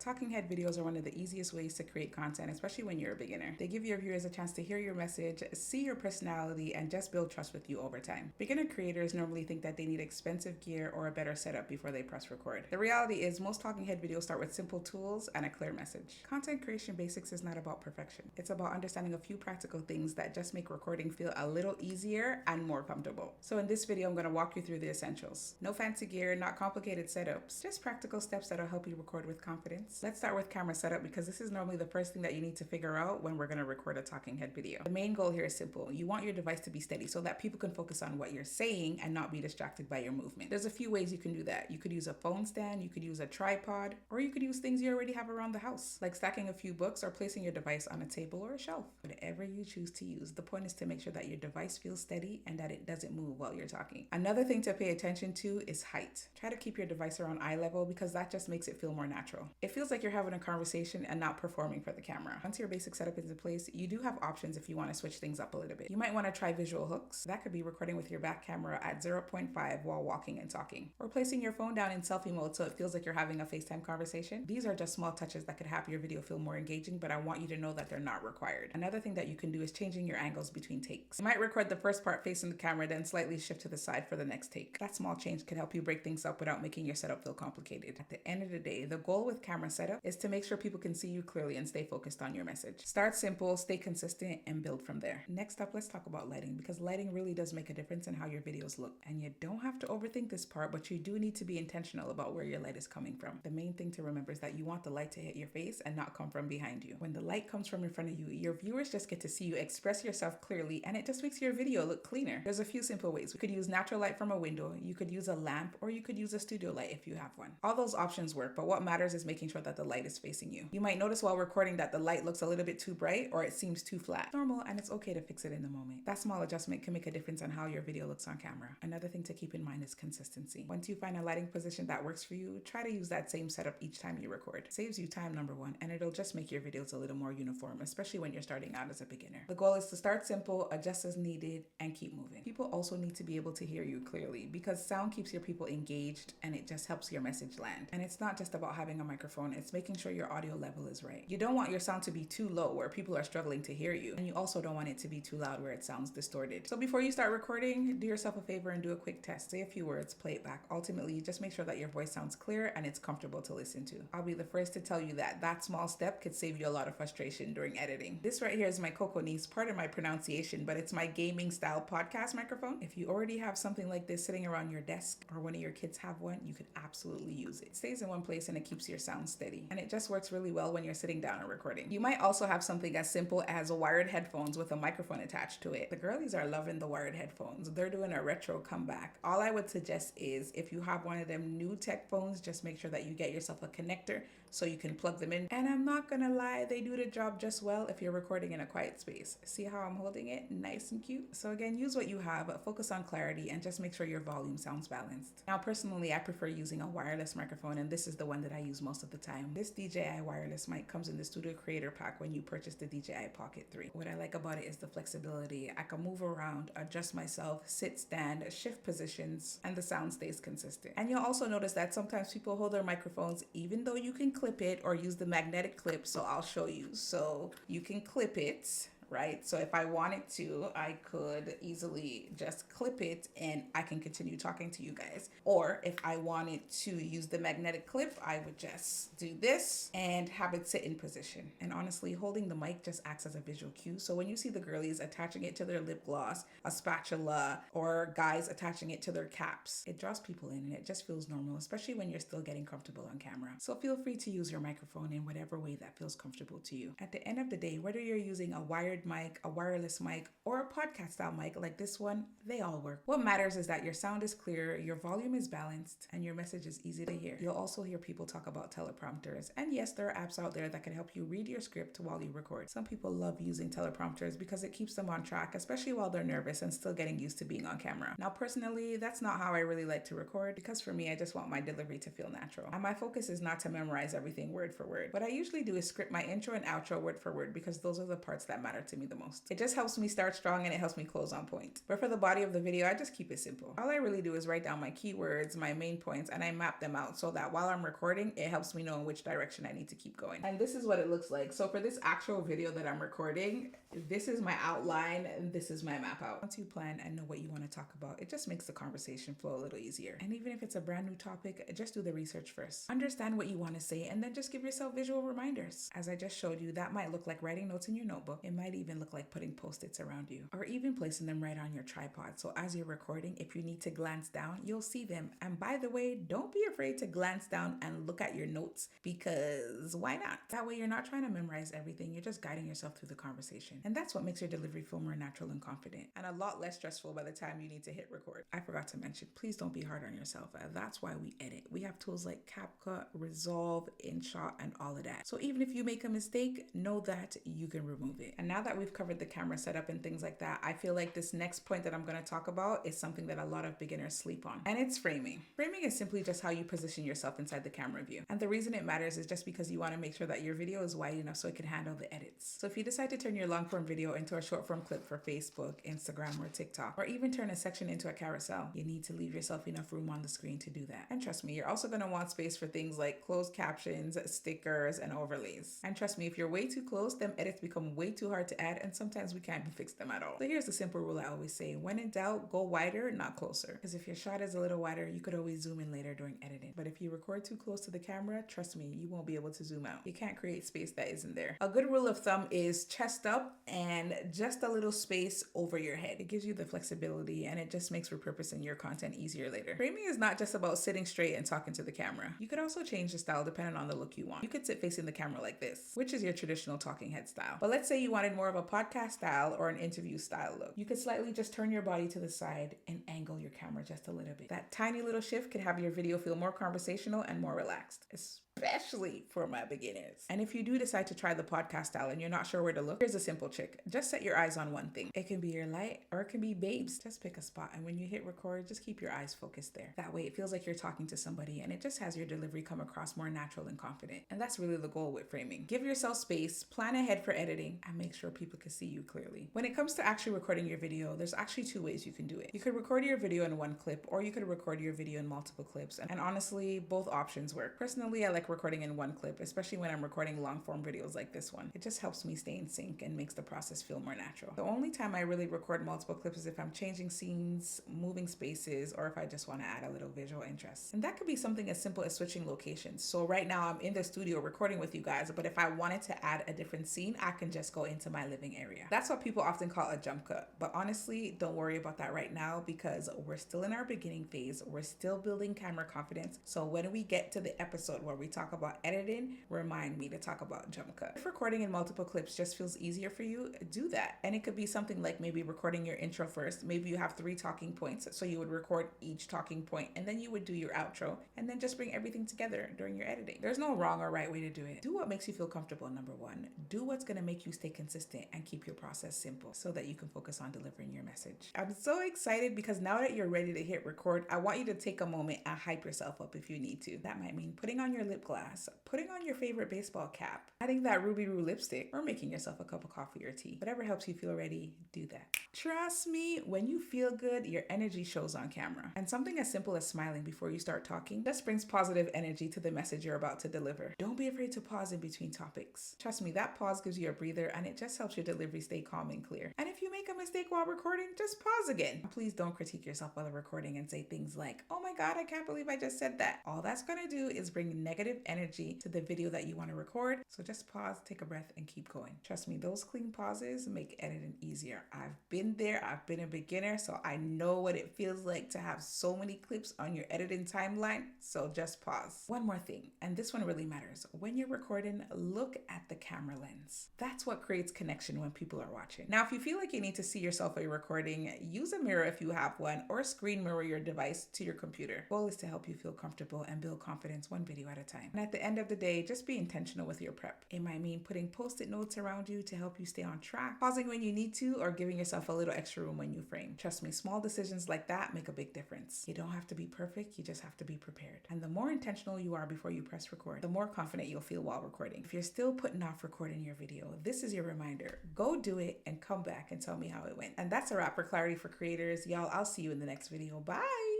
Talking head videos are one of the easiest ways to create content, especially when you're a beginner. They give your viewers a chance to hear your message, see your personality, and just build trust with you over time. Beginner creators normally think that they need expensive gear or a better setup before they press record. The reality is most talking head videos start with simple tools and a clear message. Content creation basics is not about perfection. It's about understanding a few practical things that just make recording feel a little easier and more comfortable. So in this video, I'm going to walk you through the essentials. No fancy gear, not complicated setups, just practical steps that'll help you record with confidence. Let's start with camera setup because this is normally the first thing that you need to figure out when we're going to record a talking head video. The main goal here is simple. You want your device to be steady so that people can focus on what you're saying and not be distracted by your movement. There's a few ways you can do that. You could use a phone stand, you could use a tripod, or you could use things you already have around the house, like stacking a few books or placing your device on a table or a shelf. Whatever you choose to use, the point is to make sure that your device feels steady and that it doesn't move while you're talking. Another thing to pay attention to is height. Try to keep your device around eye level because that just makes it feel more natural. It feels like you're having a conversation and not performing for the camera. Once your basic setup is in place, you do have options if you want to switch things up a little bit. You might want to try visual hooks. That could be recording with your back camera at 0.5 while walking and talking, or placing your phone down in selfie mode so it feels like you're having a FaceTime conversation. These are just small touches that could have your video feel more engaging, but I want you to know that they're not required. Another thing that you can do is changing your angles between takes. You might record the first part facing the camera, then slightly shift to the side for the next take. That small change can help you break things up without making your setup feel complicated. At the end of the day, the goal with camera setup is to make sure people can see you clearly and stay focused on your message. Start simple, stay consistent, and build from there. Next up, let's talk about lighting because lighting really does make a difference in how your videos look. And you don't have to overthink this part, but you do need to be intentional about where your light is coming from. The main thing to remember is that you want the light to hit your face and not come from behind you. When the light comes from in front of you, your viewers just get to see you express yourself clearly, and it just makes your video look cleaner. There's a few simple ways. We could use natural light from a window, you could use a lamp, or you could use a studio light if you have one. All those options work, but what matters is making sure that the light is facing you. You might notice while recording that the light looks a little bit too bright or it seems too flat. Normal, and it's okay to fix it in the moment. That small adjustment can make a difference on how your video looks on camera. Another thing to keep in mind is consistency. Once you find a lighting position that works for you, try to use that same setup each time you record. It saves you time, number one, and it'll just make your videos a little more uniform, especially when you're starting out as a beginner. The goal is to start simple, adjust as needed, and keep moving. People also need to be able to hear you clearly because sound keeps your people engaged and it just helps your message land. And it's not just about having a microphone, it's making sure your audio level is right. You don't want your sound to be too low where people are struggling to hear you, and you also don't want it to be too loud where it sounds distorted. So before you start recording, do yourself a favor and do a quick test. Say a few words, play it back. Ultimately, just make sure that your voice sounds clear and it's comfortable to listen to. I'll be the first to tell you that that small step could save you a lot of frustration during editing. This right here is my Coco Nice, pardon my pronunciation, but it's my gaming style podcast microphone. If you already have something like this sitting around your desk or one of your kids have one, you could absolutely use it. It stays in one place and it keeps your sound steady. And it just works really well when you're sitting down and recording. You might also have something as simple as wired headphones with a microphone attached to it. The girlies are loving the wired headphones. They're doing a retro comeback. All I would suggest is if you have one of them new tech phones, just make sure that you get yourself a connector so you can plug them in. And I'm not gonna lie, they do the job just well if you're recording in a quiet space. See how I'm holding it? Nice and cute. So again, use what you have, but focus on clarity and just make sure your volume sounds balanced. Now, personally, I prefer using a wireless microphone, and this is the one that I use most of the time. This DJI wireless mic comes in the Studio Creator Pack when you purchase the DJI Pocket 3. What I like about it is the flexibility. I can move around, adjust myself, sit, stand, shift positions, and the sound stays consistent. And you'll also notice that sometimes people hold their microphones, even though you can clip it or use the magnetic clip. So I'll show you. So you can clip it, right? So if I wanted to, I could easily just clip it and I can continue talking to you guys. Or if I wanted to use the magnetic clip, I would just do this and have it sit in position. And honestly, holding the mic just acts as a visual cue. So when you see the girlies attaching it to their lip gloss, a spatula, or guys attaching it to their caps, it draws people in and it just feels normal, especially when you're still getting comfortable on camera. So feel free to use your microphone in whatever way that feels comfortable to you. At the end of the day, whether you're using a wired mic, a wireless mic, or a podcast style mic like this one, they all work. What matters is that your sound is clear, your volume is balanced, and your message is easy to hear. You'll also hear people talk about teleprompters. And yes, there are apps out there that can help you read your script while you record. Some people love using teleprompters because it keeps them on track, especially while they're nervous and still getting used to being on camera. Now, personally, that's not how I really like to record because for me, I just want my delivery to feel natural. And my focus is not to memorize everything word for word. What I usually do is script my intro and outro word for word because those are the parts that matter affected me the most. It just helps me start strong and it helps me close on point. But for the body of the video, I just keep it simple. All I really do is write down my keywords, my main points, and I map them out so that while I'm recording, it helps me know in which direction I need to keep going. And this is what it looks like. So for this actual video that I'm recording, this is my outline and this is my map out. Once you plan and know what you want to talk about, it just makes the conversation flow a little easier. And even if it's a brand new topic, just do the research first. Understand what you want to say and then just give yourself visual reminders. As I just showed you, that might look like writing notes in your notebook. It might even look like putting post-its around you or even placing them right on your tripod. So as you're recording, if you need to glance down, you'll see them. And by the way, don't be afraid to glance down and look at your notes, because why not? That way you're not trying to memorize everything. You're just guiding yourself through the conversation. And that's what makes your delivery feel more natural and confident and a lot less stressful by the time you need to hit record. I forgot to mention, please don't be hard on yourself. That's why we edit. We have tools like CapCut, Resolve, InShot, and all of that. So even if you make a mistake, know that you can remove it. And now that we've covered the camera setup and things like that, I feel like this next point that I'm going to talk about is something that a lot of beginners sleep on. And it's framing. Framing is simply just how you position yourself inside the camera view. And the reason it matters is just because you want to make sure that your video is wide enough so it can handle the edits. So if you decide to turn your long form video into a short form clip for Facebook, Instagram, or TikTok, or even turn a section into a carousel, you need to leave yourself enough room on the screen to do that. And trust me, you're also going to want space for things like closed captions, stickers, and overlays. And trust me, if you're way too close, them edits become way too hard to add, and sometimes we can't fix them at all. So here's the simple rule I always say: when in doubt, go wider, not closer. Because if your shot is a little wider, you could always zoom in later during editing. But if you record too close to the camera, trust me, you won't be able to zoom out. You can't create space that isn't there. A good rule of thumb is chest up and just a little space over your head. It gives you the flexibility and it just makes repurposing your content easier later. Framing is not just about sitting straight and talking to the camera. You could also change the style depending on the look you want. You could sit facing the camera like this, which is your traditional talking head style. But let's say you wanted more of a podcast style or an interview style look. You could slightly just turn your body to the side and angle your camera just a little bit. That tiny little shift could have your video feel more conversational and more relaxed, especially for my beginners. And if you do decide to try the podcast style and you're not sure where to look, here's a simple trick. Just set your eyes on one thing. It can be your light or it can be babes. Just pick a spot, and when you hit record, just keep your eyes focused there. That way it feels like you're talking to somebody and it just has your delivery come across more natural and confident. And that's really the goal with framing. Give yourself space, plan ahead for editing, and make sure people can see you clearly. When it comes to actually recording your video, there's actually two ways you can do it. You could record your video in one clip, or you could record your video in multiple clips. And honestly, both options work. Personally, I like recording in one clip, especially when I'm recording long form videos like this one. It just helps me stay in sync and makes the process feel more natural. The only time I really record multiple clips is if I'm changing scenes, moving spaces, or if I just want to add a little visual interest. And that could be something as simple as switching locations. So right now I'm in the studio recording with you guys, but if I wanted to add a different scene, I can just go into my living area. That's what people often call a jump cut. But honestly, don't worry about that right now because we're still in our beginning phase. We're still building camera confidence. So when we get to the episode where we talk about editing, remind me to talk about jump cut. If recording in multiple clips just feels easier for you, do that. And it could be something like maybe recording your intro first. Maybe you have 3 talking points, so you would record each talking point and then you would do your outro and then just bring everything together during your editing. There's no wrong or right way to do it. Do what makes you feel comfortable, number one. Do what's going to make you stay consistent and keep your process simple so that you can focus on delivering your message. I'm so excited because now that you're ready to hit record, I want you to take a moment and hype yourself up if you need to. That might mean putting on your lip gloss, putting on your favorite baseball cap, adding that Ruby Roo lipstick, or making yourself a cup of coffee or tea. Whatever helps you feel ready, do that. Trust me, when you feel good, your energy shows on camera. And something as simple as smiling before you start talking just brings positive energy to the message you're about to deliver. Don't be afraid to pause in between topics. Trust me, that pause gives you a breather and it just helps your delivery stay calm and clear. And if you make a mistake while recording, just pause again. Please don't critique yourself while recording and say things like, "Oh my God, I can't believe I just said that." All that's gonna do is bring negative energy to the video that you want to record. So just pause, take a breath, and keep going. Trust me, those clean pauses make editing easier. I've been there, I've been a beginner, so I know what it feels like to have so many clips on your editing timeline. So just pause. One more thing, and this one really matters. When you're recording, look at the camera lens. That's what creates connection when people are watching. Now, if you feel like you need to see yourself while you're recording, use a mirror if you have one, or screen mirror your device to your computer. The goal is to help you feel comfortable and build confidence one video at a time. time. And at the end of the day, just be intentional with your prep. It might mean putting post-it notes around you to help you stay on track, pausing when you need to, or giving yourself a little extra room when you frame. Trust me, small decisions like that make a big difference. You don't have to be perfect, you just have to be prepared. And the more intentional you are before you press record, the more confident you'll feel while recording. If you're still putting off recording your video, this is your reminder. Go do it and come back and tell me how it went. And that's a wrap for Clarity for Creators. Y'all, I'll see you in the next video. Bye!